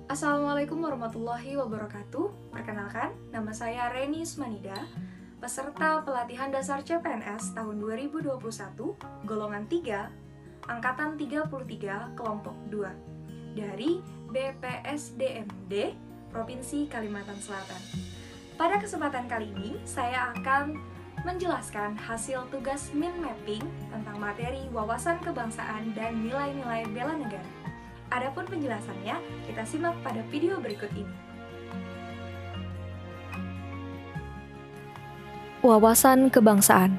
Assalamualaikum warahmatullahi wabarakatuh. Perkenalkan, nama saya Reni Ismanida, peserta pelatihan dasar CPNS tahun 2021, golongan 3, angkatan 33, kelompok 2, dari BPSDMD, Provinsi Kalimantan Selatan. Pada kesempatan kali ini, saya akan menjelaskan hasil tugas mind mapping tentang materi wawasan kebangsaan dan nilai-nilai bela negara. Adapun penjelasannya, kita simak pada video berikut ini. Wawasan kebangsaan.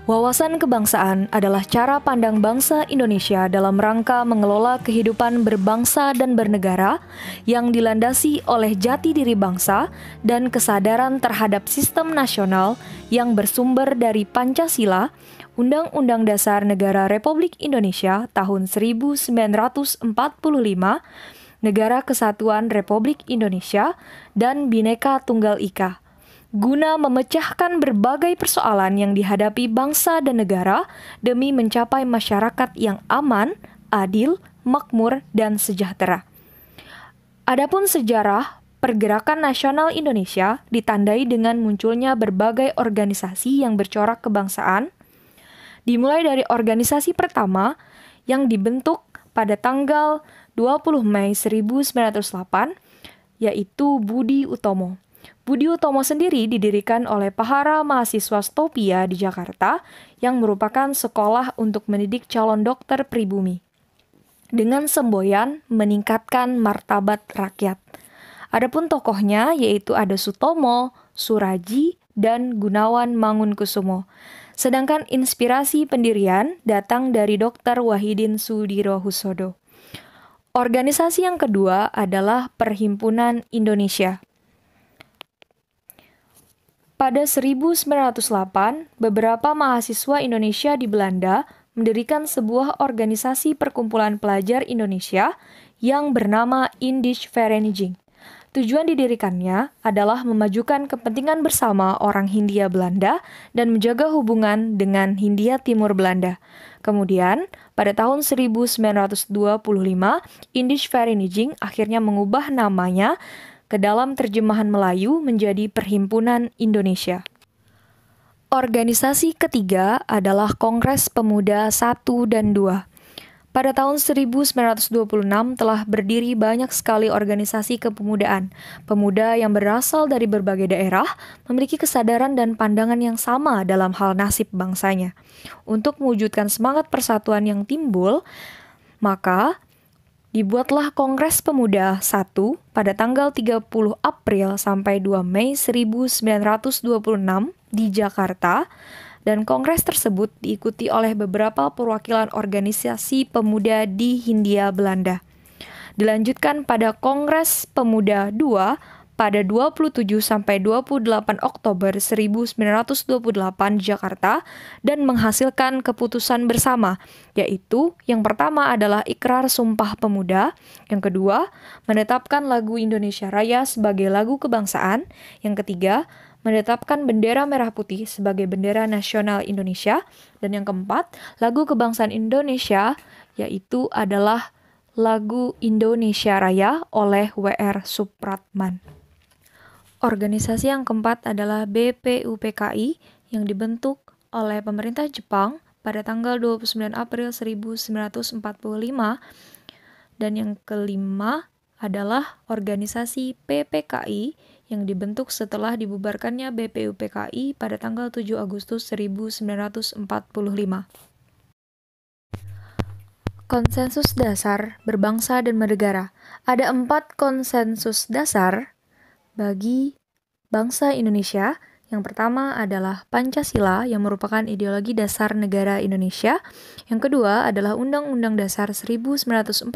Wawasan kebangsaan adalah cara pandang bangsa Indonesia dalam rangka mengelola kehidupan berbangsa dan bernegara yang dilandasi oleh jati diri bangsa dan kesadaran terhadap sistem nasional yang bersumber dari Pancasila, Undang-Undang Dasar Negara Republik Indonesia tahun 1945, Negara Kesatuan Republik Indonesia, dan Bhinneka Tunggal Ika, guna memecahkan berbagai persoalan yang dihadapi bangsa dan negara demi mencapai masyarakat yang aman, adil, makmur, dan sejahtera. Adapun sejarah pergerakan nasional Indonesia ditandai dengan munculnya berbagai organisasi yang bercorak kebangsaan, dimulai dari organisasi pertama yang dibentuk pada tanggal 20 Mei 1908, yaitu Budi Utomo. Budi Utomo sendiri didirikan oleh Pahara Mahasiswa Stopia di Jakarta yang merupakan sekolah untuk mendidik calon dokter pribumi, dengan semboyan meningkatkan martabat rakyat. Adapun tokohnya yaitu ada Sutomo, Suraji, dan Gunawan Mangunkusumo. Sedangkan inspirasi pendirian datang dari Dr. Wahidin Sudirohusodo. Organisasi yang kedua adalah Perhimpunan Indonesia. Pada 1908, beberapa mahasiswa Indonesia di Belanda mendirikan sebuah organisasi perkumpulan pelajar Indonesia yang bernama Indische Vereniging. Tujuan didirikannya adalah memajukan kepentingan bersama orang Hindia Belanda dan menjaga hubungan dengan Hindia Timur Belanda. Kemudian, pada tahun 1925, Indische Vereniging akhirnya mengubah namanya ke dalam terjemahan Melayu menjadi Perhimpunan Indonesia. Organisasi ketiga adalah Kongres Pemuda 1 dan 2. Pada tahun 1926 telah berdiri banyak sekali organisasi kepemudaan. Pemuda yang berasal dari berbagai daerah memiliki kesadaran dan pandangan yang sama dalam hal nasib bangsanya. Untuk mewujudkan semangat persatuan yang timbul, maka dibuatlah Kongres Pemuda 1 pada tanggal 30 April sampai 2 Mei 1926 di Jakarta, dan kongres tersebut diikuti oleh beberapa perwakilan organisasi pemuda di Hindia Belanda. Dilanjutkan pada Kongres Pemuda 2 pada 27 sampai 28 Oktober 1928 di Jakarta dan menghasilkan keputusan bersama, yaitu yang pertama adalah Ikrar Sumpah Pemuda, yang kedua menetapkan lagu Indonesia Raya sebagai lagu kebangsaan, yang ketiga menetapkan bendera merah putih sebagai bendera nasional Indonesia, dan yang keempat lagu kebangsaan Indonesia yaitu adalah lagu Indonesia Raya oleh W.R. Supratman. Organisasi yang keempat adalah BPUPKI yang dibentuk oleh pemerintah Jepang pada tanggal 29 April 1945, dan yang kelima adalah organisasi PPKI yang dibentuk setelah dibubarkannya BPUPKI pada tanggal 7 Agustus 1945. Konsensus dasar berbangsa dan bernegara. Ada 4 konsensus dasar bagi bangsa Indonesia. Yang pertama adalah Pancasila yang merupakan ideologi dasar negara Indonesia. Yang kedua adalah Undang-Undang Dasar 1945.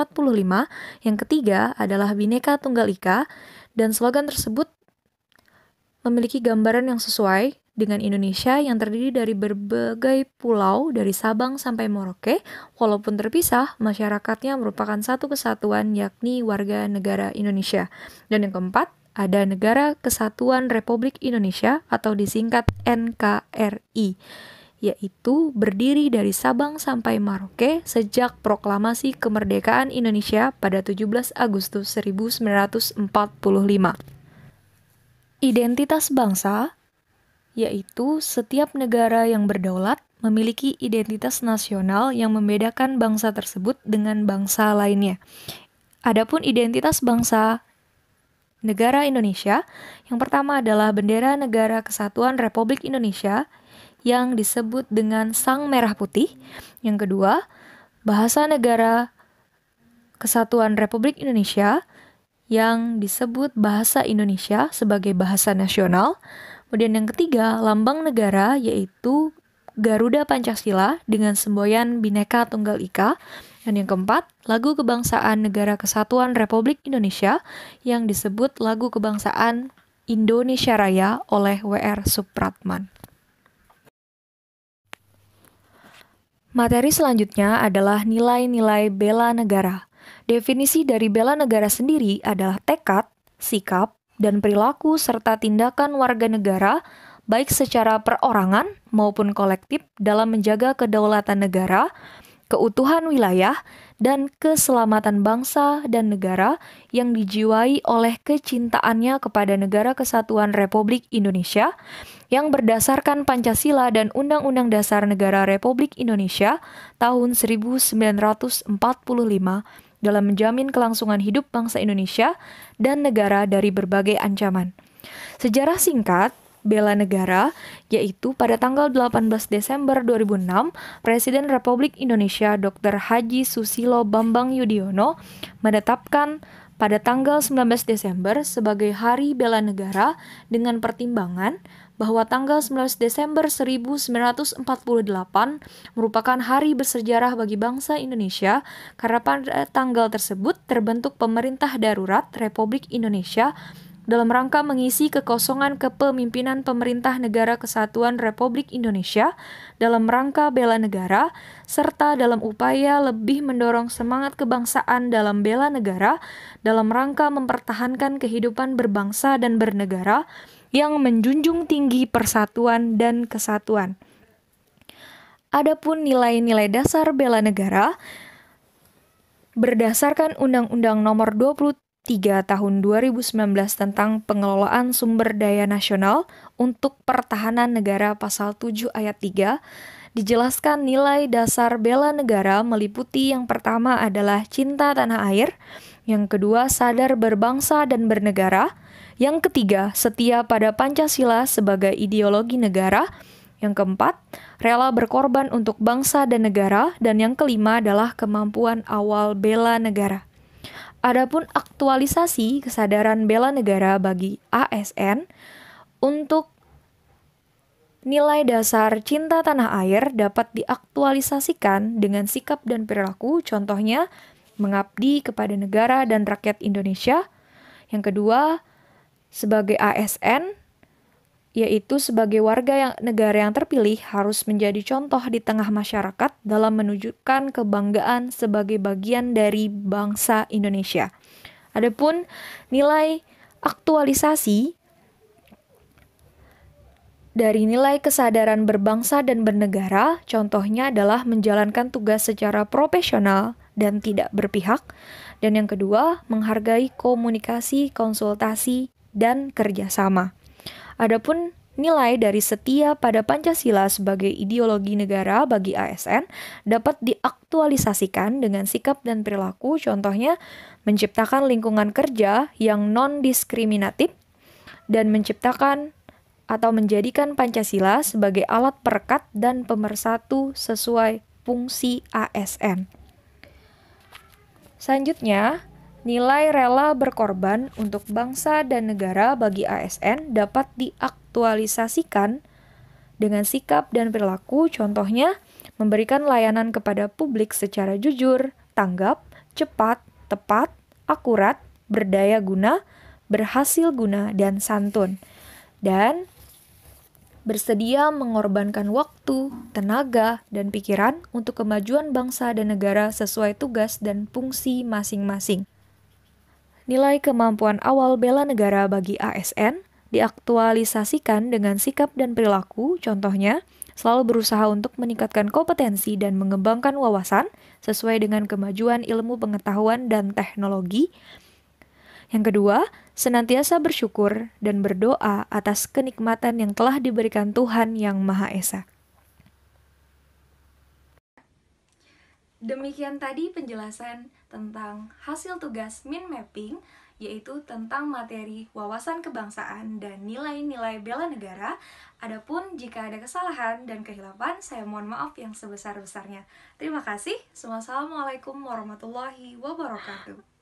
Yang ketiga adalah Bhinneka Tunggal Ika, dan slogan tersebut memiliki gambaran yang sesuai dengan Indonesia yang terdiri dari berbagai pulau dari Sabang sampai Merauke. Walaupun terpisah, masyarakatnya merupakan satu kesatuan, yakni warga negara Indonesia. Dan yang keempat, ada Negara Kesatuan Republik Indonesia atau disingkat NKRI, yaitu berdiri dari Sabang sampai Merauke sejak proklamasi kemerdekaan Indonesia pada 17 Agustus 1945. Identitas bangsa, yaitu setiap negara yang berdaulat memiliki identitas nasional yang membedakan bangsa tersebut dengan bangsa lainnya. Adapun identitas bangsa negara Indonesia, yang pertama adalah bendera Negara Kesatuan Republik Indonesia yang disebut dengan Sang Merah Putih. Yang kedua, bahasa Negara Kesatuan Republik Indonesia yang disebut bahasa Indonesia sebagai bahasa nasional. Kemudian yang ketiga, lambang negara yaitu Garuda Pancasila dengan semboyan Bhinneka Tunggal Ika. Dan yang keempat, lagu kebangsaan Negara Kesatuan Republik Indonesia yang disebut lagu kebangsaan Indonesia Raya oleh W.R. Supratman. Materi selanjutnya adalah nilai-nilai bela negara. Definisi dari bela negara sendiri adalah tekad, sikap, dan perilaku serta tindakan warga negara baik secara perorangan maupun kolektif dalam menjaga kedaulatan negara, keutuhan wilayah, dan keselamatan bangsa dan negara yang dijiwai oleh kecintaannya kepada Negara Kesatuan Republik Indonesia yang berdasarkan Pancasila dan Undang-Undang Dasar Negara Republik Indonesia tahun 1945 dalam menjamin kelangsungan hidup bangsa Indonesia dan negara dari berbagai ancaman. Sejarah singkat bela negara, yaitu pada tanggal 18 Desember 2006, Presiden Republik Indonesia Dr. Haji Susilo Bambang Yudhoyono menetapkan pada tanggal 19 Desember sebagai Hari Bela Negara dengan pertimbangan bahwa tanggal 19 Desember 1948 merupakan hari bersejarah bagi bangsa Indonesia karena pada tanggal tersebut terbentuk pemerintah darurat Republik Indonesia dalam rangka mengisi kekosongan kepemimpinan pemerintah Negara Kesatuan Republik Indonesia dalam rangka bela negara, serta dalam upaya lebih mendorong semangat kebangsaan dalam bela negara dalam rangka mempertahankan kehidupan berbangsa dan bernegara yang menjunjung tinggi persatuan dan kesatuan. Adapun nilai-nilai dasar bela negara berdasarkan Undang-Undang Nomor 23 Tahun 2019 tentang Pengelolaan Sumber Daya Nasional untuk Pertahanan Negara Pasal 7 Ayat 3, dijelaskan nilai dasar bela negara meliputi yang pertama adalah cinta tanah air, yang kedua sadar berbangsa dan bernegara, yang ketiga setia pada Pancasila sebagai ideologi negara, yang keempat rela berkorban untuk bangsa dan negara, dan yang kelima adalah kemampuan awal bela negara. Adapun aktualisasi kesadaran bela negara bagi ASN untuk nilai dasar cinta tanah air dapat diaktualisasikan dengan sikap dan perilaku, contohnya mengabdi kepada negara dan rakyat Indonesia. Yang kedua, sebagai ASN, yaitu sebagai warga negara yang terpilih harus menjadi contoh di tengah masyarakat dalam menunjukkan kebanggaan sebagai bagian dari bangsa Indonesia. Adapun nilai aktualisasi dari nilai kesadaran berbangsa dan bernegara, contohnya adalah menjalankan tugas secara profesional dan tidak berpihak. Dan yang kedua, menghargai komunikasi, konsultasi, dan kerjasama. Adapun nilai dari setia pada Pancasila sebagai ideologi negara bagi ASN dapat diaktualisasikan dengan sikap dan perilaku, contohnya menciptakan lingkungan kerja yang non-diskriminatif dan menciptakan atau menjadikan Pancasila sebagai alat perekat dan pemersatu sesuai fungsi ASN. Selanjutnya, nilai rela berkorban untuk bangsa dan negara bagi ASN dapat diaktualisasikan dengan sikap dan perilaku, contohnya memberikan layanan kepada publik secara jujur, tanggap, cepat, tepat, akurat, berdaya guna, berhasil guna, dan santun. Dan bersedia mengorbankan waktu, tenaga, dan pikiran untuk kemajuan bangsa dan negara sesuai tugas dan fungsi masing-masing. Nilai kemampuan awal bela negara bagi ASN diaktualisasikan dengan sikap dan perilaku, contohnya selalu berusaha untuk meningkatkan kompetensi dan mengembangkan wawasan sesuai dengan kemajuan ilmu pengetahuan dan teknologi. Yang kedua, senantiasa bersyukur dan berdoa atas kenikmatan yang telah diberikan Tuhan Yang Maha Esa. Demikian tadi penjelasan tentang hasil tugas mind mapping, yaitu tentang materi wawasan kebangsaan dan nilai-nilai bela negara. Adapun jika ada kesalahan dan kehilapan, saya mohon maaf yang sebesar-besarnya. Terima kasih. Wassalamualaikum warahmatullahi wabarakatuh.